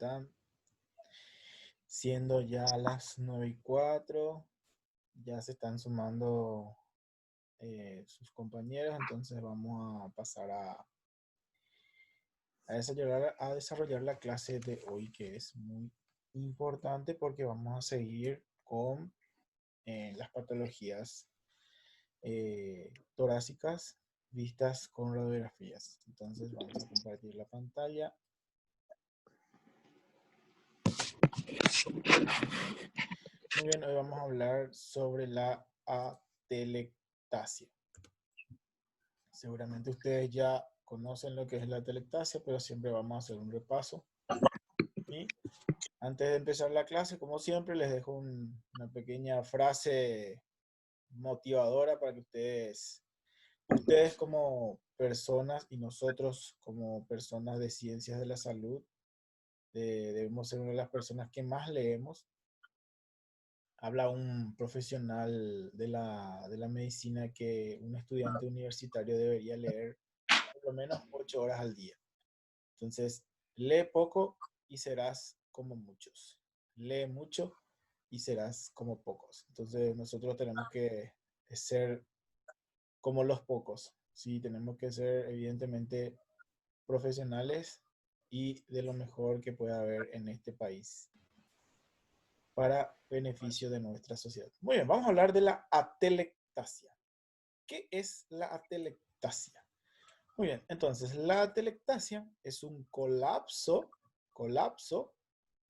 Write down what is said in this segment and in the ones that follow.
están? Siendo ya las 9:04, ya se están sumando sus compañeros, entonces vamos a pasar a desarrollar la clase de hoy, que es muy importante porque vamos a seguir con las patologías torácicas vistas con radiografías. Entonces vamos a compartir la pantalla. Muy bien, hoy vamos a hablar sobre la atelectasia. Seguramente ustedes ya conocen lo que es la atelectasia, pero siempre vamos a hacer un repaso. ¿Sí? Antes de empezar la clase, como siempre, les dejo una pequeña frase motivadora para que ustedes como personas y nosotros como personas de ciencias de la salud, debemos ser una de las personas que más leemos. Habla un profesional de la medicina que un estudiante universitario debería leer por lo menos 8 horas al día. Entonces, lee poco y serás como muchos. Lee mucho y serás como pocos. Entonces, nosotros tenemos que ser como los pocos. Sí, tenemos que ser evidentemente profesionales y de lo mejor que pueda haber en este país para beneficio de nuestra sociedad. Muy bien, vamos a hablar de la atelectasia. ¿Qué es la atelectasia? Muy bien, entonces la atelectasia es un colapso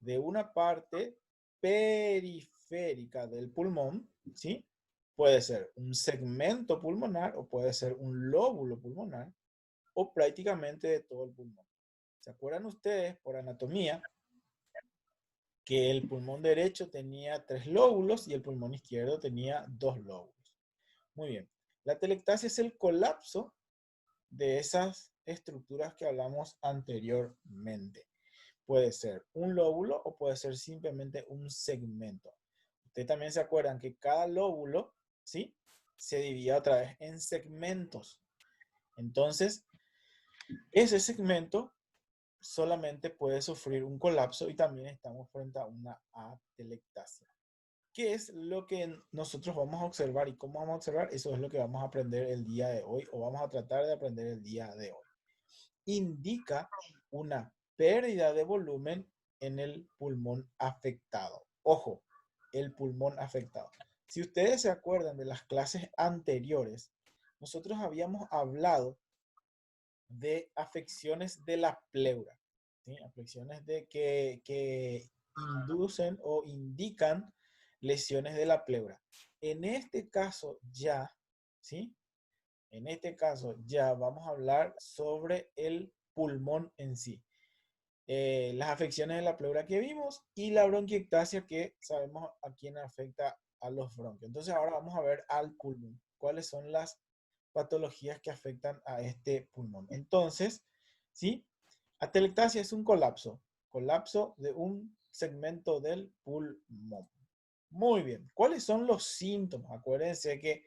de una parte periférica del pulmón, ¿sí? Puede ser un segmento pulmonar o puede ser un lóbulo pulmonar o prácticamente de todo el pulmón. ¿Se acuerdan ustedes por anatomía que el pulmón derecho tenía 3 lóbulos y el pulmón izquierdo tenía 2 lóbulos? Muy bien. La atelectasia es el colapso de esas estructuras que hablamos anteriormente. Puede ser un lóbulo o puede ser simplemente un segmento. Ustedes también se acuerdan que cada lóbulo, ¿sí?, se divide otra vez en segmentos. Entonces, ese segmento solamente puede sufrir un colapso y también estamos frente a una atelectasia. ¿Qué es lo que nosotros vamos a observar y cómo vamos a observar? Eso es lo que vamos a aprender el día de hoy o vamos a tratar de aprender el día de hoy. Indica una pérdida de volumen en el pulmón afectado. Ojo, el pulmón afectado. Si ustedes se acuerdan de las clases anteriores, nosotros habíamos hablado de afecciones de la pleura, ¿sí? Afecciones que inducen o indican lesiones de la pleura. En este caso ya, ¿sí? En este caso ya vamos a hablar sobre el pulmón en sí. Las afecciones de la pleura que vimos y la bronquiectasia que sabemos a quién afecta a los bronquios. Entonces ahora vamos a ver al pulmón. ¿Cuáles son las patologías que afectan a este pulmón? Entonces, ¿sí? Atelectasia es un colapso de un segmento del pulmón. Muy bien. ¿Cuáles son los síntomas? Acuérdense que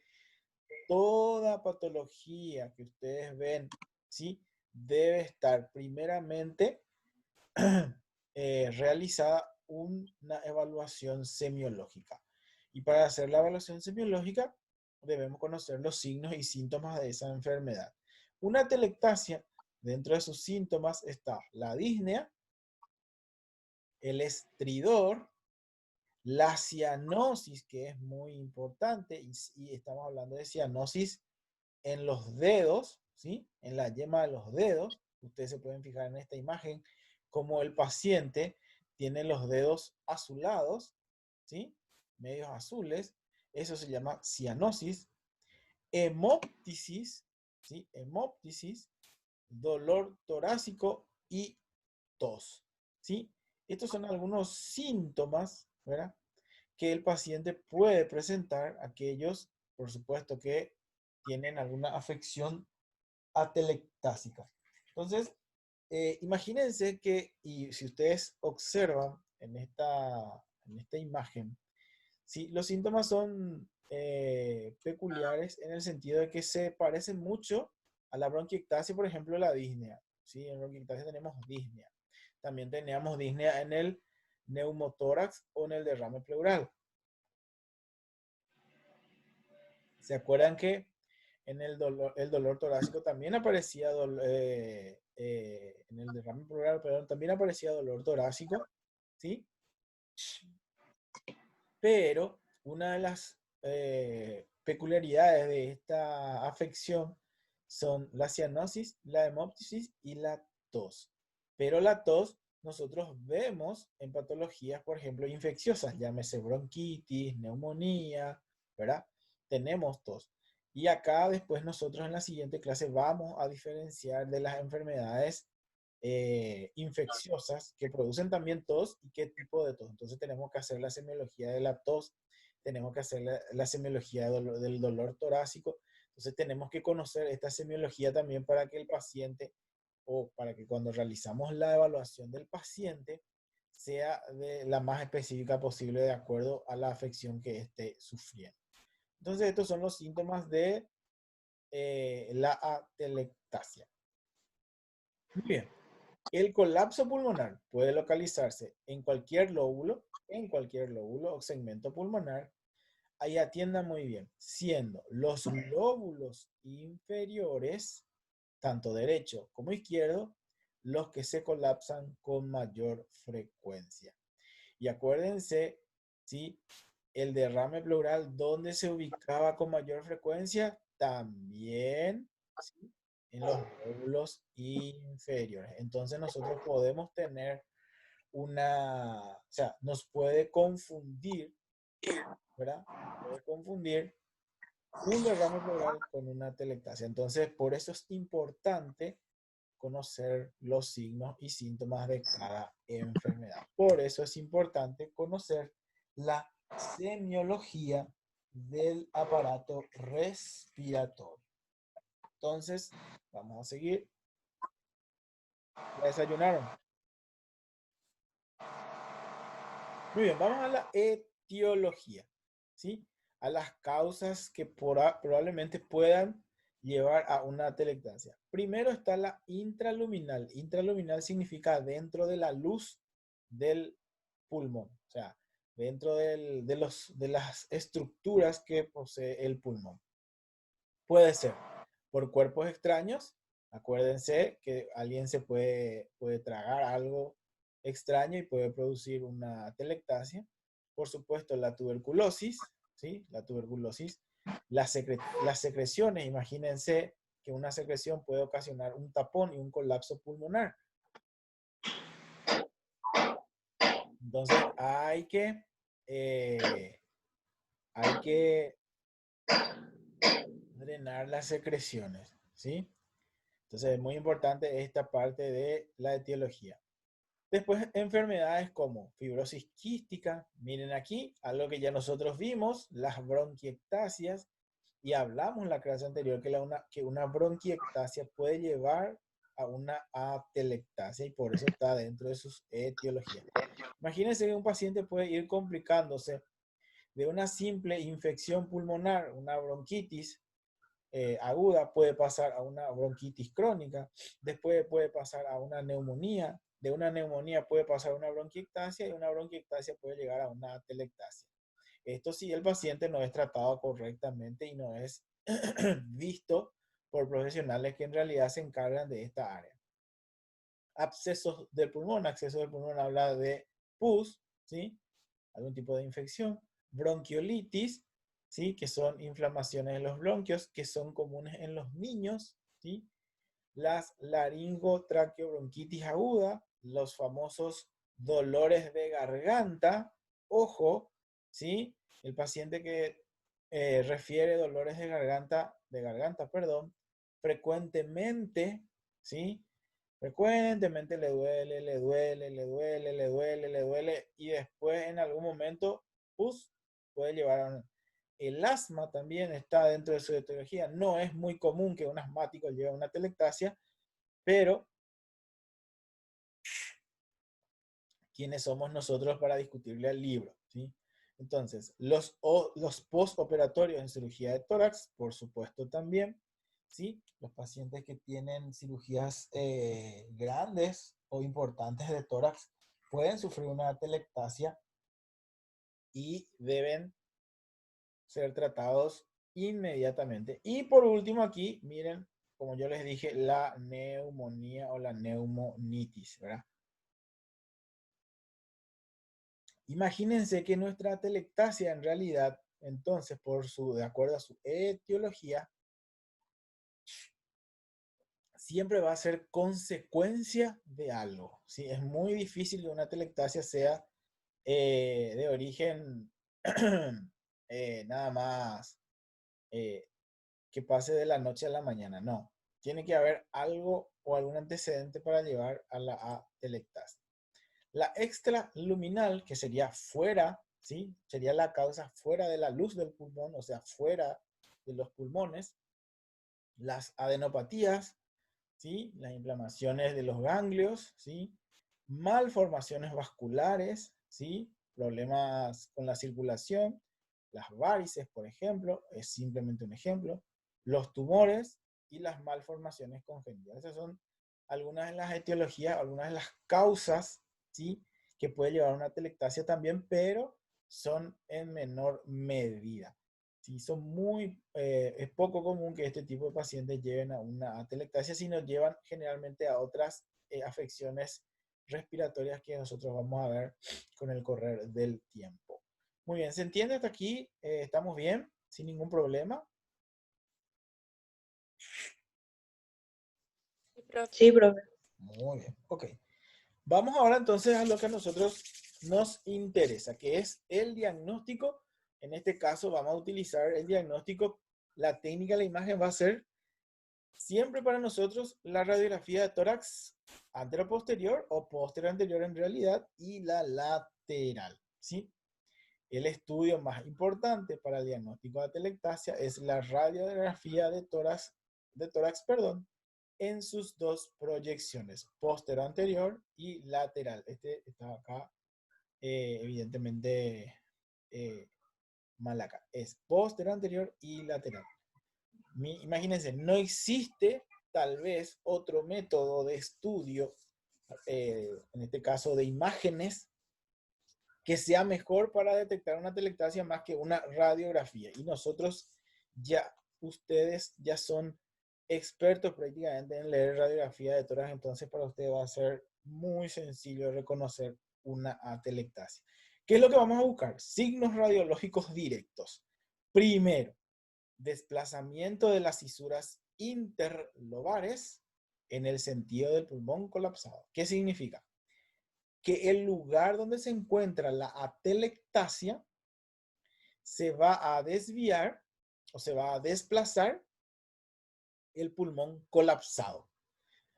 toda patología que ustedes ven, ¿sí?, debe estar primeramente realizada una evaluación semiológica. Y para hacer la evaluación semiológica debemos conocer los signos y síntomas de esa enfermedad. Una atelectasia, dentro de sus síntomas está la disnea, el estridor, la cianosis, que es muy importante, y estamos hablando de cianosis en los dedos, ¿sí?, en la yema de los dedos. Ustedes se pueden fijar en esta imagen como el paciente tiene los dedos azulados, ¿sí?, medios azules. Eso se llama cianosis. Hemóptisis, ¿sí?, hemóptisis, dolor torácico y tos, ¿sí? Estos son algunos síntomas, ¿verdad?, que el paciente puede presentar, aquellos, por supuesto, que tienen alguna afección atelectásica. Entonces, imagínense que, y si ustedes observan en esta imagen, ¿sí?, los síntomas son peculiares en el sentido de que se parecen mucho a la bronquiectasia, por ejemplo, la disnea. ¿Sí? En bronquiectasia tenemos disnea. también teníamos disnea en el neumotórax o en el derrame pleural. ¿Se acuerdan que en el dolor torácico también aparecía, en el derrame pleural, perdón, también aparecía dolor torácico, ¿sí? Pero una de las peculiaridades de esta afección son la cianosis, la hemoptisis y la tos. Pero la tos nosotros vemos en patologías, por ejemplo, infecciosas, llámese bronquitis, neumonía, ¿verdad? Tenemos tos. Y acá después nosotros en la siguiente clase vamos a diferenciar de las enfermedades infecciosas que producen también tos y qué tipo de tos. Entonces tenemos que hacer la semiología de la tos, tenemos que hacer la semiología del dolor torácico. Entonces tenemos que conocer esta semiología también para que el paciente o para que cuando realizamos la evaluación del paciente sea de la más específica posible de acuerdo a la afección que esté sufriendo. Entonces estos son los síntomas de la atelectasia. Muy bien. El colapso pulmonar puede localizarse en cualquier lóbulo o segmento pulmonar. Ahí atiendan muy bien, siendo los lóbulos inferiores, tanto derecho como izquierdo, los que se colapsan con mayor frecuencia. Y acuérdense, ¿sí? El derrame pleural, ¿dónde se ubicaba con mayor frecuencia? También, ¿sí? En los lóbulos inferiores. Entonces nosotros podemos tener o sea, nos puede confundir, ¿verdad? Puede confundir un derrame pleural con una atelectasia. Entonces, por eso es importante conocer los signos y síntomas de cada enfermedad. Por eso es importante conocer la semiología del aparato respiratorio. Entonces, vamos a seguir. ¿Ya desayunaron? Muy bien, vamos a la etiología, ¿sí? A las causas que probablemente puedan llevar a una atelectasia. Primero está la intraluminal. Intraluminal significa dentro de la luz del pulmón, o sea, dentro de las estructuras que posee el pulmón. Puede ser por cuerpos extraños. Acuérdense que alguien puede tragar algo extraño y puede producir una atelectasia. Por supuesto, la tuberculosis, ¿sí? La tuberculosis. Las secreciones, imagínense que una secreción puede ocasionar un tapón y un colapso pulmonar. Entonces, hay que drenar las secreciones, ¿sí? Entonces es muy importante esta parte de la etiología. Después, enfermedades como fibrosis quística. Miren aquí, algo que ya nosotros vimos, las bronquiectasias. Y hablamos en la clase anterior que una bronquiectasia puede llevar a una atelectasia y por eso está dentro de sus etiologías. Imagínense que un paciente puede ir complicándose de una simple infección pulmonar, una bronquitis, aguda, puede pasar a una bronquitis crónica, después puede pasar a una neumonía, de una neumonía puede pasar a una bronquiectasia y una bronquiectasia puede llegar a una atelectasia. Esto si el paciente no es tratado correctamente y no es visto por profesionales que en realidad se encargan de esta área. Abscesos del pulmón. Abscesos del pulmón habla de pus, ¿sí? Algún tipo de infección. Bronquiolitis, ¿sí? Que son inflamaciones en los bronquios, que son comunes en los niños, ¿sí? Las laringotraqueobronquitis aguda, los famosos dolores de garganta. Ojo, ¿sí? El paciente que refiere dolores de garganta, perdón, frecuentemente, ¿sí? Frecuentemente le duele, le duele, le duele, le duele, le duele y después en algún momento, pues, puede llevar a el asma también está dentro de su etiología. No es muy común que un asmático lleve a una atelectasia, pero ¿quiénes somos nosotros para discutirle al libro? ¿Sí? Entonces, los postoperatorios en cirugía de tórax, por supuesto también, ¿sí? Los pacientes que tienen cirugías grandes, o importantes de tórax pueden sufrir una atelectasia y deben ser tratados inmediatamente. Y por último aquí, miren, como yo les dije, la neumonía o la neumonitis, ¿verdad? Imagínense que nuestra atelectasia en realidad, entonces, de acuerdo a su etiología, siempre va a ser consecuencia de algo, ¿sí? Es muy difícil que una atelectasia sea de origen nada más que pase de la noche a la mañana. No, tiene que haber algo o algún antecedente para llevar a la atelectasia. La extraluminal, que sería fuera, ¿sí? Sería la causa fuera de la luz del pulmón, o sea, fuera de los pulmones. Las adenopatías, ¿sí? Las inflamaciones de los ganglios, ¿sí? Malformaciones vasculares, ¿sí? Problemas con la circulación, las varices, por ejemplo, es simplemente un ejemplo, los tumores y las malformaciones congénitas. Esas son algunas de las etiologías, algunas de las causas, ¿sí? Que puede llevar a una atelectasia también, pero son en menor medida. Sí, es poco común que este tipo de pacientes lleven a una atelectasia, sino llevan generalmente a otras afecciones respiratorias que nosotros vamos a ver con el correr del tiempo. Muy bien, ¿se entiende hasta aquí? ¿Estamos bien? ¿Sin ningún problema? Sí, profe. Muy bien, ok. Vamos ahora entonces a lo que a nosotros nos interesa, que es el diagnóstico. En este caso vamos a utilizar el diagnóstico. La técnica de la imagen va a ser siempre para nosotros la radiografía de tórax antero-posterior o posterior-anterior en realidad y la lateral, ¿sí? El estudio más importante para el diagnóstico de atelectasia es la radiografía de tórax, perdón, en sus dos proyecciones, posterior-anterior y lateral. Este está acá, evidentemente, mal acá. Es posterior-anterior y lateral. Imagínense, no existe tal vez otro método de estudio, en este caso de imágenes, que sea mejor para detectar una atelectasia más que una radiografía. Y nosotros ustedes ya son expertos prácticamente en leer radiografía de tórax, entonces para ustedes va a ser muy sencillo reconocer una atelectasia. ¿Qué es lo que vamos a buscar? Signos radiológicos directos. Primero, desplazamiento de las cisuras interlobares en el sentido del pulmón colapsado. ¿Qué significa? Que el lugar donde se encuentra la atelectasia se va a desviar o se va a desplazar el pulmón colapsado.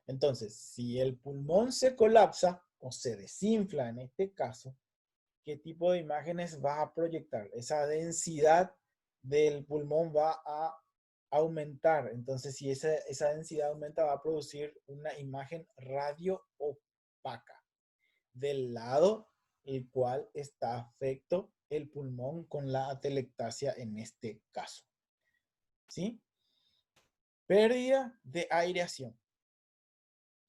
Entonces, si el pulmón se colapsa o se desinfla en este caso, ¿qué tipo de imágenes va a proyectar? Esa densidad del pulmón va a aumentar. Entonces, si esa densidad aumenta, va a producir una imagen radio opaca del lado el cual está afecto el pulmón con la atelectasia en este caso. ¿Sí? Pérdida de aireación.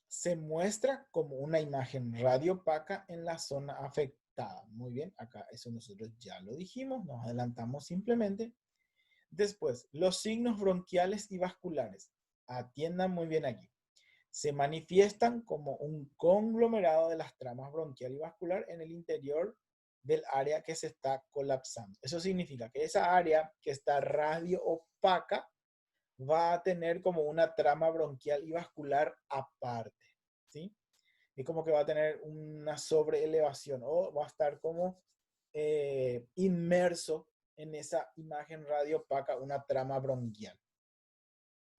Se muestra como una imagen radio opaca en la zona afectada. Muy bien, acá eso nosotros ya lo dijimos, nos adelantamos simplemente. Después, los signos bronquiales y vasculares. Atiendan muy bien aquí. Se manifiestan como un conglomerado de las tramas bronquial y vascular en el interior del área que se está colapsando. Eso significa que esa área que está radio opaca va a tener como una trama bronquial y vascular aparte, ¿sí? Es como que va a tener una sobreelevación o va a estar como inmerso en esa imagen radio opaca, una trama bronquial.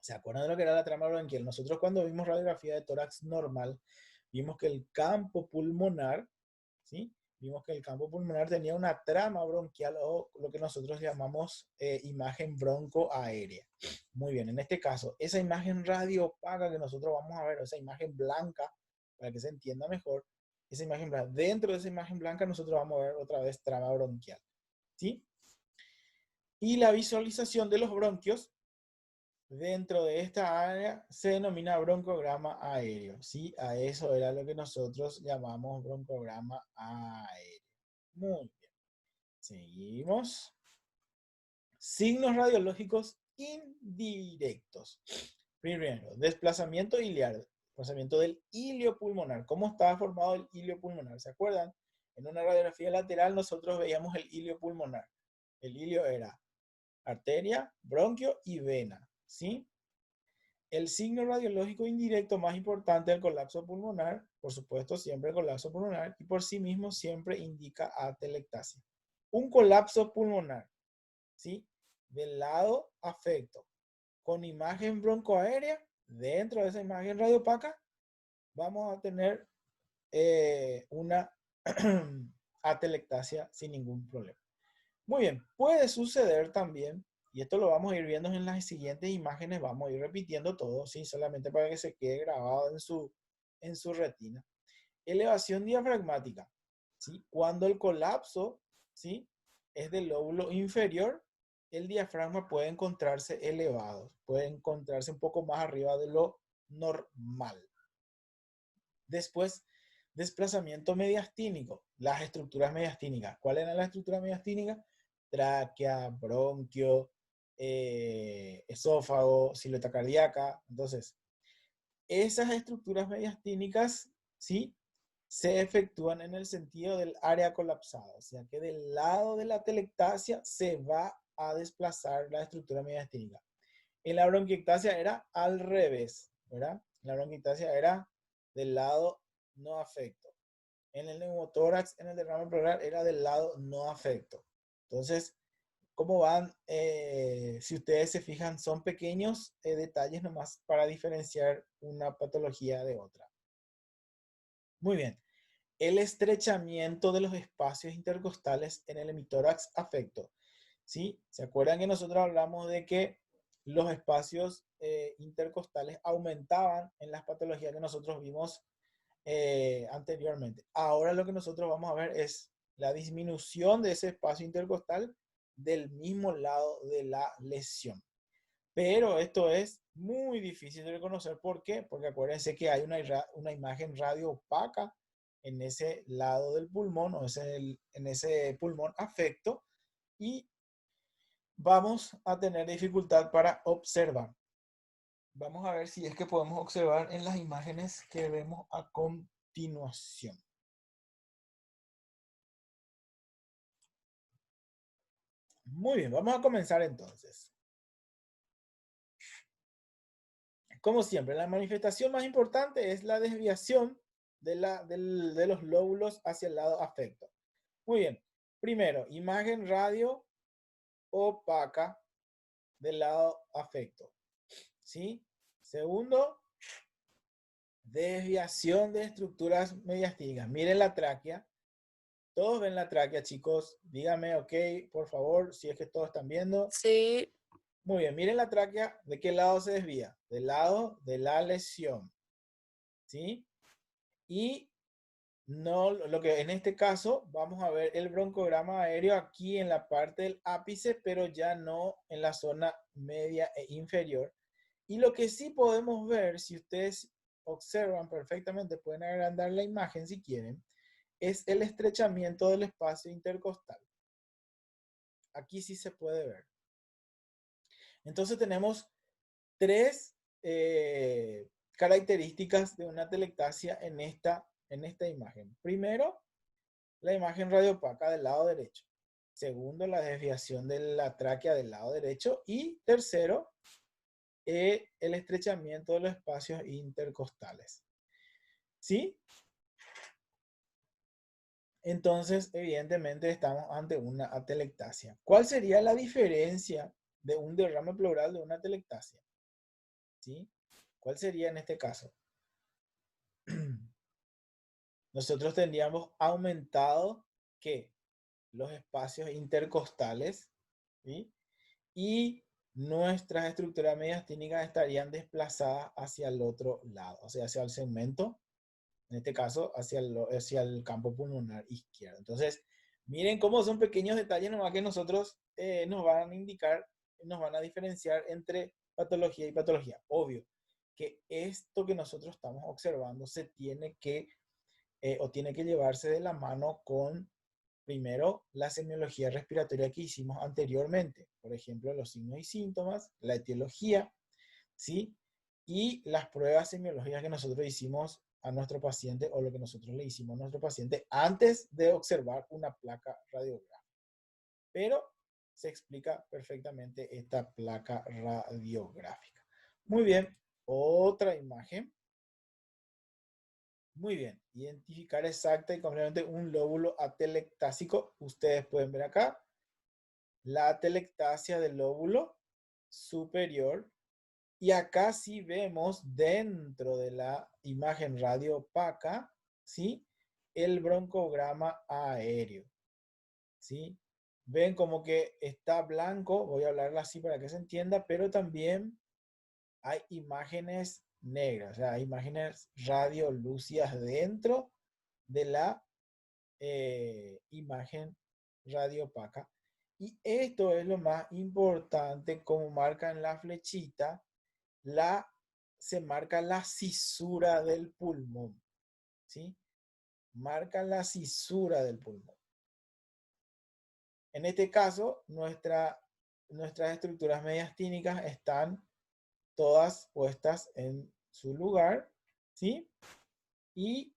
¿Se acuerdan de lo que era la trama bronquial? Nosotros cuando vimos radiografía de tórax normal, vimos que el campo pulmonar, ¿sí? Vimos que el campo pulmonar tenía una trama bronquial o lo que nosotros llamamos imagen broncoaérea. Muy bien, en este caso, esa imagen radio opaca que nosotros vamos a ver, esa imagen blanca, para que se entienda mejor, esa imagen blanca, dentro de esa imagen blanca nosotros vamos a ver otra vez trama bronquial, ¿sí? Y la visualización de los bronquios dentro de esta área se denomina broncograma aéreo, ¿sí? A eso era lo que nosotros llamamos broncograma aéreo. Muy bien. Seguimos. Signos radiológicos indirectos. Primero, desplazamiento iliar, desplazamiento del hilio pulmonar. ¿Cómo estaba formado el hilio pulmonar? ¿Se acuerdan? En una radiografía lateral nosotros veíamos el hilio pulmonar. El hilio era arteria, bronquio y vena, ¿sí? El signo radiológico indirecto más importante del colapso pulmonar, por supuesto, siempre el colapso pulmonar, y por sí mismo siempre indica atelectasia. Un colapso pulmonar, ¿sí? Del lado afecto, con imagen broncoaérea, dentro de esa imagen radiopaca, vamos a tener una atelectasia sin ningún problema. Muy bien, puede suceder también, y esto lo vamos a ir viendo en las siguientes imágenes, vamos a ir repitiendo todo, ¿sí? Solamente para que se quede grabado en su retina. Elevación diafragmática, ¿sí? Cuando el colapso, ¿sí? Es del lóbulo inferior, el diafragma puede encontrarse elevado, puede encontrarse un poco más arriba de lo normal. Después, desplazamiento mediastínico, las estructuras mediastínicas. ¿Cuál era la estructura mediastínica? Tráquea, bronquio, esófago, silueta cardíaca. Entonces, esas estructuras mediastínicas, ¿sí? Se efectúan en el sentido del área colapsada, o sea que del lado de la atelectasia se va a desplazar la estructura mediastínica. En la bronquiectasia era al revés, ¿verdad? La bronquiectasia era del lado no afecto. En el neumotórax, en el derrame pleural, era del lado no afecto. Entonces, ¿cómo van? Si ustedes se fijan, son pequeños detalles nomás para diferenciar una patología de otra. Muy bien. El estrechamiento de los espacios intercostales en el hemitórax afecto. ¿Sí? ¿Se acuerdan que nosotros hablamos de que los espacios intercostales aumentaban en las patologías que nosotros vimos anteriormente? Ahora lo que nosotros vamos a ver es la disminución de ese espacio intercostal del mismo lado de la lesión. Pero esto es muy difícil de reconocer. ¿Por qué? Porque acuérdense que hay una imagen radio opaca en ese lado del pulmón o en ese pulmón afecto y vamos a tener dificultad para observar. Vamos a ver si es que podemos observar en las imágenes que vemos a continuación. Muy bien, vamos a comenzar entonces. Como siempre, la manifestación más importante es la desviación de los lóbulos hacia el lado afecto. Muy bien. Primero, imagen radio opaca del lado afecto. ¿Sí? Segundo, desviación de estructuras mediastínicas. Miren la tráquea. Todos ven la tráquea, chicos. Díganme, ok, por favor, si es que todos están viendo. Sí. Muy bien, miren la tráquea. ¿De qué lado se desvía? Del lado de la lesión. ¿Sí? Y no, lo que en este caso vamos a ver el broncograma aéreo aquí en la parte del ápice, pero ya no en la zona media e inferior. Y lo que sí podemos ver, si ustedes observan perfectamente, pueden agrandar la imagen si quieren, es el estrechamiento del espacio intercostal. Aquí sí se puede ver. Entonces tenemos tres características de una atelectasia en esta imagen. Primero, la imagen radiopaca del lado derecho. Segundo, la desviación de la tráquea del lado derecho. Y tercero, el estrechamiento de los espacios intercostales. ¿Sí? Entonces, evidentemente, estamos ante una atelectasia. ¿Cuál sería la diferencia de un derrame pleural de una atelectasia? ¿Sí? ¿Cuál sería en este caso? Nosotros tendríamos aumentado que los espacios intercostales, ¿sí? Y nuestras estructuras mediastínicas estarían desplazadas hacia el otro lado, o sea, hacia el segmento, en este caso, hacia el campo pulmonar izquierdo. Entonces, miren cómo son pequeños detalles nomás que nosotros nos van a indicar, nos van a diferenciar entre patología y patología. Obvio que esto que nosotros estamos observando se tiene que o tiene que llevarse de la mano con, primero, la semiología respiratoria que hicimos anteriormente. Por ejemplo, los signos y síntomas, la etiología, ¿sí? Y las pruebas semiológicas que nosotros hicimos a nuestro paciente o lo que nosotros le hicimos a nuestro paciente antes de observar una placa radiográfica. Pero se explica perfectamente esta placa radiográfica. Muy bien, otra imagen. Muy bien, identificar exacta y completamente un lóbulo atelectásico. Ustedes pueden ver acá la atelectasia del lóbulo superior. Y acá sí vemos dentro de la imagen radiopaca, ¿sí? El broncograma aéreo, ¿sí? Ven como que está blanco, voy a hablarlo así para que se entienda, pero también hay imágenes negras, o sea, hay imágenes radiolúcidas dentro de la imagen radiopaca. Y esto es lo más importante, como marca en la flechita, se marca la cisura del pulmón, ¿sí? Marca la cisura del pulmón. En este caso, nuestras estructuras mediastínicas están todas puestas en su lugar, ¿sí? Y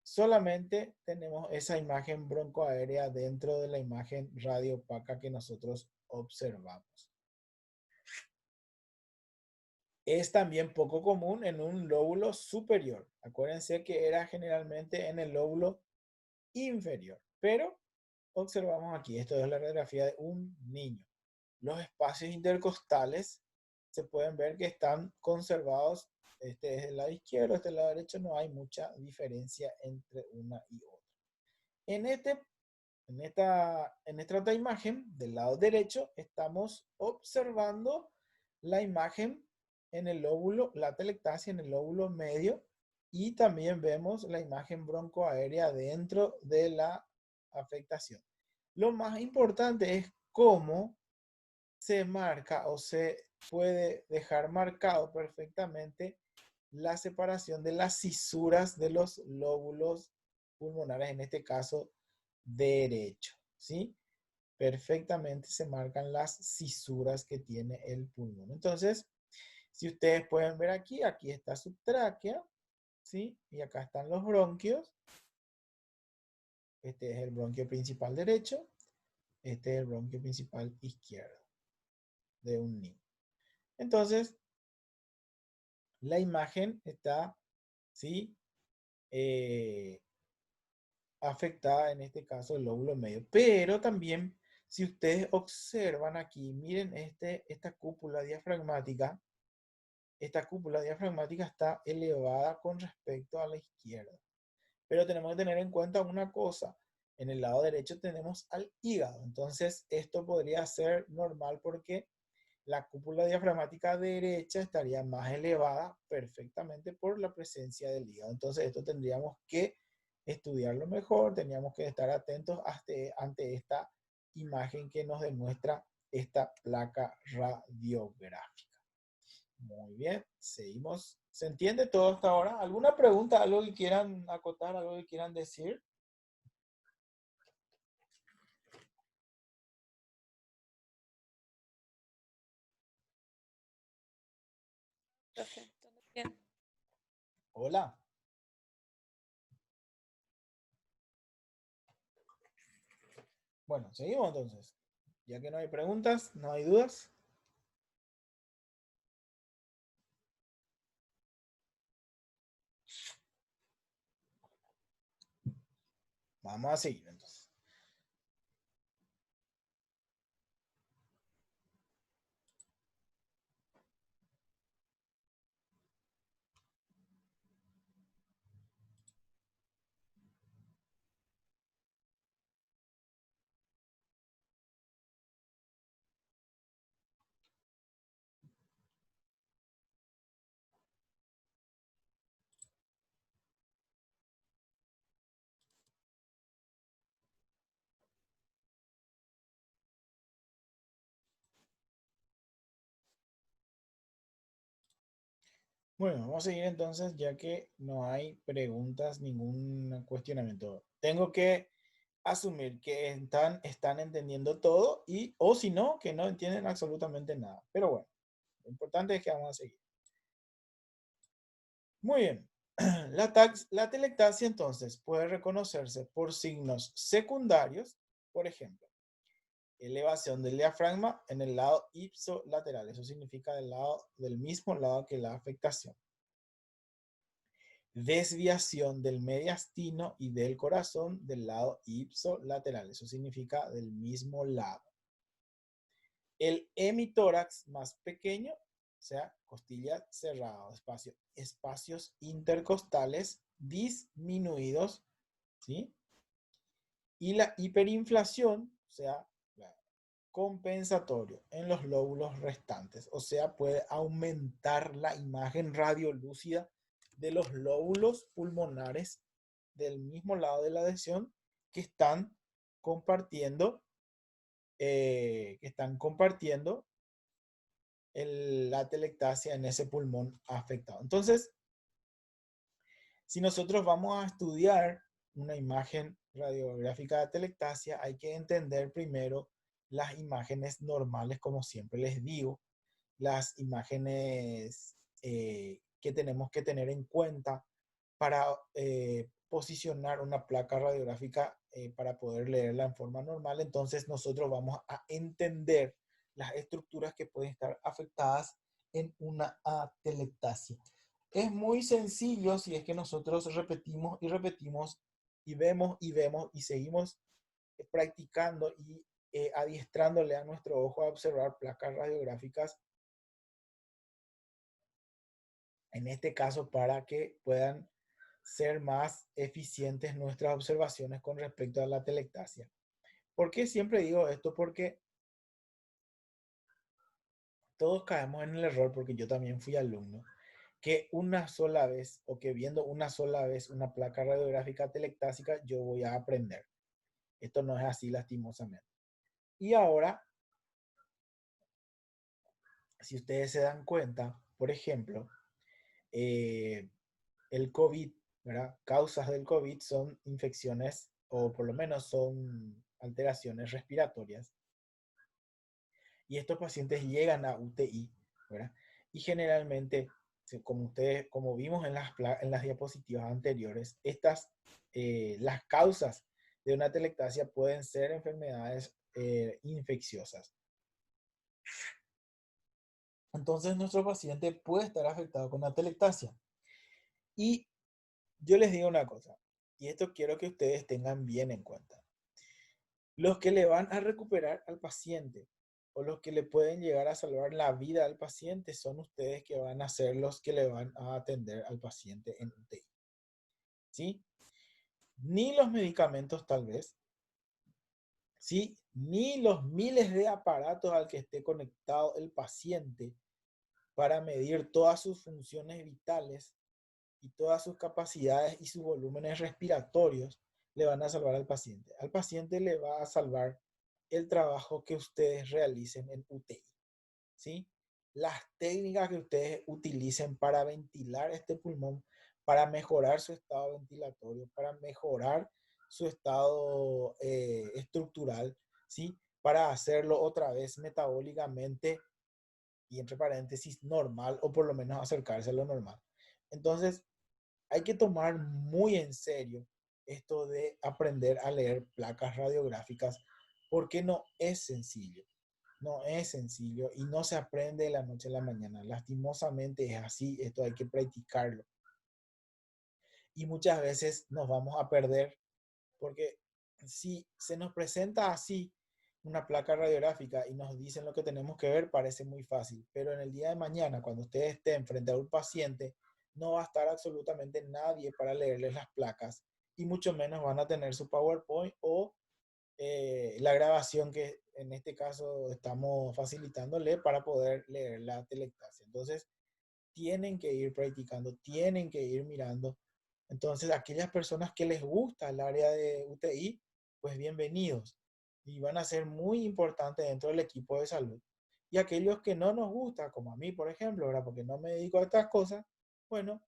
solamente tenemos esa imagen broncoaérea dentro de la imagen radiopaca que nosotros observamos. Es también poco común en un lóbulo superior. Acuérdense que era generalmente en el lóbulo inferior, pero observamos aquí, esto es la radiografía de un niño. Los espacios intercostales se pueden ver que están conservados. Este es el lado izquierdo, este es el lado derecho, no hay mucha diferencia entre una y otra. En esta otra imagen, del lado derecho, estamos observando la imagen en el lóbulo, la atelectasia en el lóbulo medio, y también vemos la imagen broncoaérea dentro de la afectación. Lo más importante es cómo se marca o se puede dejar marcado perfectamente la separación de las cisuras de los lóbulos pulmonares, en este caso derecho, ¿sí? Perfectamente se marcan las cisuras que tiene el pulmón. Entonces, si ustedes pueden ver aquí, aquí está su tráquea, ¿sí? Y acá están los bronquios. Este es el bronquio principal derecho. Este es el bronquio principal izquierdo de un niño. Entonces, la imagen está, ¿sí? Afectada en este caso el lóbulo medio. Pero también, si ustedes observan aquí, miren esta cúpula diafragmática. Esta cúpula diafragmática está elevada con respecto a la izquierda. Pero tenemos que tener en cuenta una cosa. En el lado derecho tenemos al hígado. Entonces, esto podría ser normal porque la cúpula diafragmática derecha estaría más elevada perfectamente por la presencia del hígado. Entonces, esto tendríamos que estudiarlo mejor, teníamos que estar atentos ante esta imagen que nos demuestra esta placa radiográfica. Muy bien, seguimos. ¿Se entiende todo hasta ahora? ¿Alguna pregunta, algo que quieran acotar, algo que quieran decir? Profe, todo bien. Hola. Bueno, seguimos entonces. Ya que no hay preguntas, no hay dudas. Vamos a seguir entonces. Bueno, vamos a seguir entonces, ya que no hay preguntas, ningún cuestionamiento. Tengo que asumir que están entendiendo todo y, o si no, que no entienden absolutamente nada. Pero bueno, lo importante es que vamos a seguir. Muy bien. La telectasia entonces puede reconocerse por signos secundarios, por ejemplo, elevación del diafragma en el lado ipsolateral. Eso significa del mismo lado que la afectación. Desviación del mediastino y del corazón del lado ipsolateral. Eso significa del mismo lado. El hemitórax más pequeño, o sea, costilla cerrada, espacios intercostales disminuidos, ¿sí? Y la hiperinflación, o sea, compensatorio en los lóbulos restantes, o sea, puede aumentar la imagen radiolúcida de los lóbulos pulmonares del mismo lado de la adhesión que están compartiendo, la telectasia en ese pulmón afectado. Entonces, si nosotros vamos a estudiar una imagen radiográfica de telectasia, hay que entender primero las imágenes normales, como siempre les digo, las imágenes que tenemos que tener en cuenta para posicionar una placa radiográfica para poder leerla en forma normal. Entonces nosotros vamos a entender las estructuras que pueden estar afectadas en una atelectasia. Es muy sencillo si es que nosotros repetimos y repetimos y vemos y seguimos practicando y adiestrándole a nuestro ojo a observar placas radiográficas, en este caso para que puedan ser más eficientes nuestras observaciones con respecto a la telectasia. ¿Por qué siempre digo esto? Porque todos caemos en el error, porque yo también fui alumno, que una sola vez o que viendo una sola vez una placa radiográfica telectásica yo voy a aprender. Esto no es así, lastimosamente. Y ahora, si ustedes se dan cuenta, por ejemplo, el COVID, ¿verdad? Causas del COVID son infecciones o por lo menos son alteraciones respiratorias. Y estos pacientes llegan a UTI, ¿verdad? Y generalmente, como vimos en las diapositivas anteriores, las causas de una telectasia pueden ser enfermedades infecciosas. Entonces, nuestro paciente puede estar afectado con una telectasia. Y yo les digo una cosa, y esto quiero que ustedes tengan bien en cuenta. Los que le van a recuperar al paciente o los que le pueden llegar a salvar la vida al paciente son ustedes, que van a ser los que le van a atender al paciente en UTI. ¿Sí? Ni los medicamentos tal vez, ¿sí? Ni los miles de aparatos al que esté conectado el paciente para medir todas sus funciones vitales y todas sus capacidades y sus volúmenes respiratorios le van a salvar al paciente. Al paciente le va a salvar el trabajo que ustedes realicen en UTI, ¿sí? Las técnicas que ustedes utilicen para ventilar este pulmón, para mejorar su estado ventilatorio, para mejorar su estado estructural, ¿sí? Para hacerlo otra vez metabólicamente y entre paréntesis normal, o por lo menos acercarse a lo normal. Entonces, hay que tomar muy en serio esto de aprender a leer placas radiográficas, porque no es sencillo. No es sencillo y no se aprende de la noche a la mañana. Lastimosamente es así, esto hay que practicarlo. Y muchas veces nos vamos a perder porque si se nos presenta así una placa radiográfica y nos dicen lo que tenemos que ver, parece muy fácil. Pero en el día de mañana, cuando ustedes estén frente a un paciente, no va a estar absolutamente nadie para leerles las placas y mucho menos van a tener su PowerPoint o la grabación que en este caso estamos facilitándole para poder leer la telectasia. Entonces, tienen que ir practicando, tienen que ir mirando. Entonces, aquellas personas que les gusta el área de UTI, pues bienvenidos y van a ser muy importantes dentro del equipo de salud. Y aquellos que no nos gusta, como a mí, por ejemplo, ¿verdad? Porque no me dedico a estas cosas, Bueno,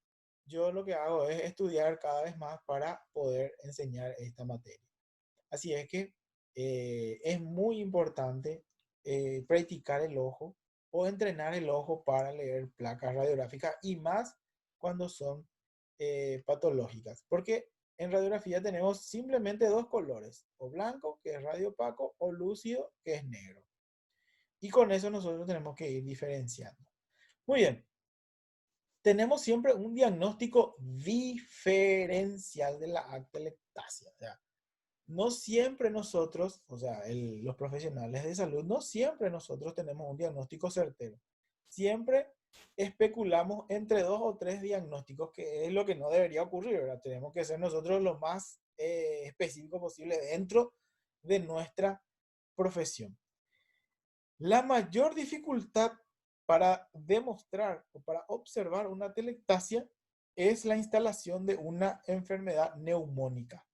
yo lo que hago es estudiar cada vez más para poder enseñar esta materia. Así es que es muy importante practicar el ojo o entrenar el ojo para leer placas radiográficas y más cuando son patológicas. Porque en radiografía tenemos simplemente dos colores, o blanco, que es radio opaco, o lúcido, que es negro. Y con eso nosotros tenemos que ir diferenciando. Muy bien. Tenemos siempre un diagnóstico diferencial de la atelectasia. O sea, no siempre nosotros, o sea, los profesionales de salud, no siempre nosotros tenemos un diagnóstico certero. Siempre especulamos entre dos o tres diagnósticos, que es lo que no debería ocurrir, ¿verdad? Tenemos que ser nosotros lo más específico posible dentro de nuestra profesión. La mayor dificultad para demostrar o para observar una atelectasia es la instalación de una enfermedad neumónica,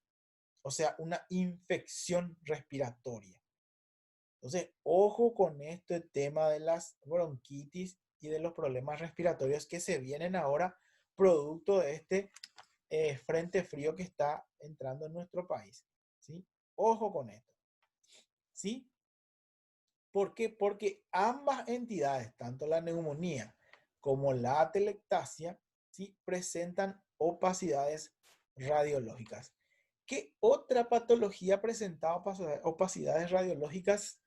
o sea, una infección respiratoria. Entonces, ojo con este tema de las bronquitis y de los problemas respiratorios que se vienen ahora producto de este frente frío que está entrando en nuestro país. ¿Sí? Ojo con esto. ¿Sí? ¿Por qué? Porque ambas entidades, tanto la neumonía como la atelectasia, ¿sí? Presentan opacidades radiológicas. ¿Qué otra patología presentaba opacidades radiológicas?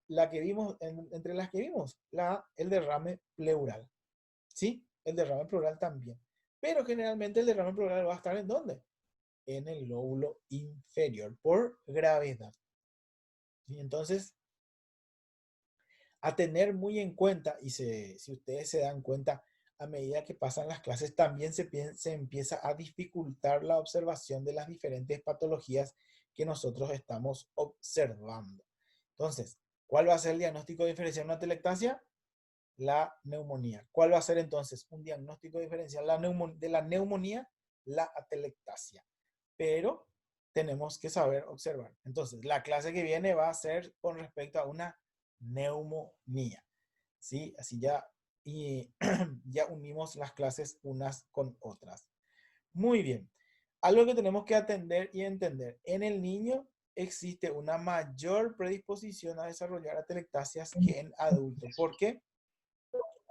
La que vimos, entre las que vimos, el derrame pleural. ¿Sí? El derrame pleural también. Pero generalmente el derrame pleural va a estar ¿en dónde? En el lóbulo inferior, por gravedad. ¿Sí? Entonces, a tener muy en cuenta, y si ustedes se dan cuenta, a medida que pasan las clases, también se empieza a dificultar la observación de las diferentes patologías que nosotros estamos observando. Entonces, ¿cuál va a ser el diagnóstico diferencial de una atelectasia? La neumonía. ¿Cuál va a ser entonces un diagnóstico diferencial de la neumonía? La atelectasia. Pero tenemos que saber observar. Entonces, la clase que viene va a ser con respecto a una neumonía. ¿Sí? Así y ya unimos las clases unas con otras. Muy bien. Algo que tenemos que atender y entender. En el niño existe una mayor predisposición a desarrollar atelectasias que en adultos. ¿Por qué?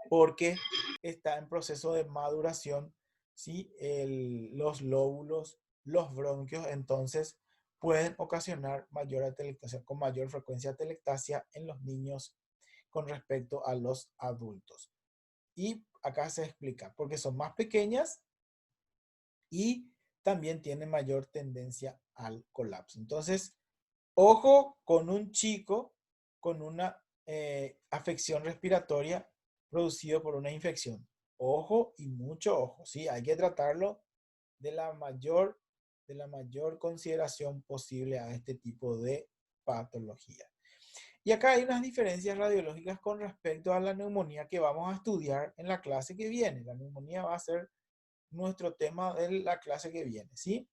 Porque está en proceso de maduración, ¿sí? Los lóbulos, los bronquios, entonces pueden ocasionar mayor atelectasia, con mayor frecuencia atelectasia en los niños con respecto a los adultos. Y acá se explica, porque son más pequeñas y también tienen mayor tendencia al colapso. Entonces, ojo con un chico con una afección respiratoria producido por una infección. Ojo y mucho ojo, ¿sí? Hay que tratarlo de de la mayor consideración posible a este tipo de patología. Y acá hay unas diferencias radiológicas con respecto a la neumonía que vamos a estudiar en la clase que viene. La neumonía va a ser nuestro tema de la clase que viene, ¿sí?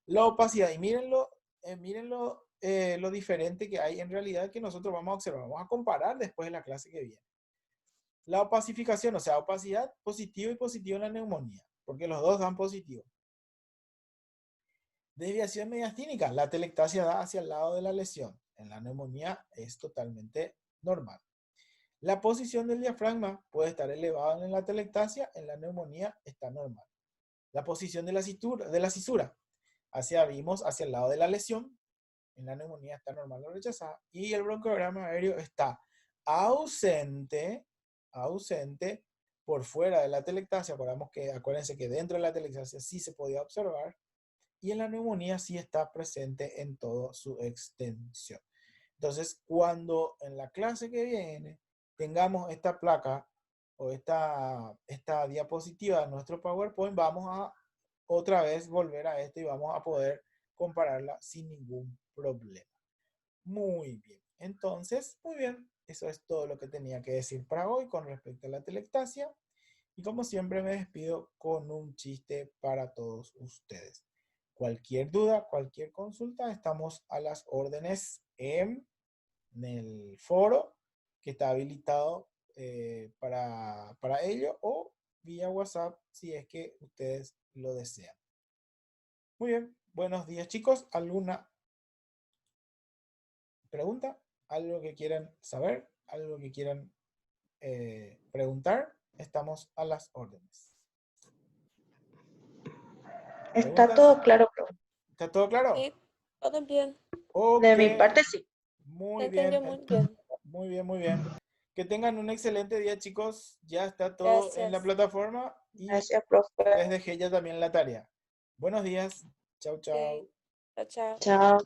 La opacidad, y mírenlo lo diferente que hay en realidad que nosotros vamos a observar. Vamos a comparar después de la clase que viene. La opacificación, o sea, opacidad, positivo y positivo en la neumonía, porque los dos dan positivo. Desviación mediastínica, la atelectasia da hacia el lado de la lesión. En la neumonía es totalmente normal. La posición del diafragma puede estar elevada en la atelectasia, en la neumonía está normal. La posición de la cisura vimos hacia el lado de la lesión, en la neumonía está normal o rechazada, y el broncoderrame aéreo está ausente por fuera de la atelectasia. Acuérdense que dentro de la atelectasia sí se podía observar, y en la neumonía sí está presente en toda su extensión. Entonces, cuando en la clase que viene tengamos esta placa o esta diapositiva de nuestro PowerPoint, vamos a otra vez volver a esto y vamos a poder compararla sin ningún problema. Muy bien. Entonces, muy bien. Eso es todo lo que tenía que decir para hoy con respecto a la telectasia. Y como siempre me despido con un chiste para todos ustedes. Cualquier duda, cualquier consulta, estamos a las órdenes en el foro que está habilitado para ello, o vía WhatsApp si es que ustedes lo desean. Muy bien, buenos días chicos. ¿Alguna pregunta? ¿Algo que quieran saber? ¿Algo que quieran preguntar? Estamos a las órdenes. Está ¿Preguntas? todo claro, profe. ¿Está todo claro? Sí, todo bien. Ok. De mi parte, sí. Muy Se bien. entendió muy bien. Muy bien, muy bien. Que tengan un excelente día, chicos. Ya está todo en la Gracias. plataforma y Gracias, profe. les dejé ya también la tarea. Buenos días. Chau, chau. Ok. Chao, chao. Chao.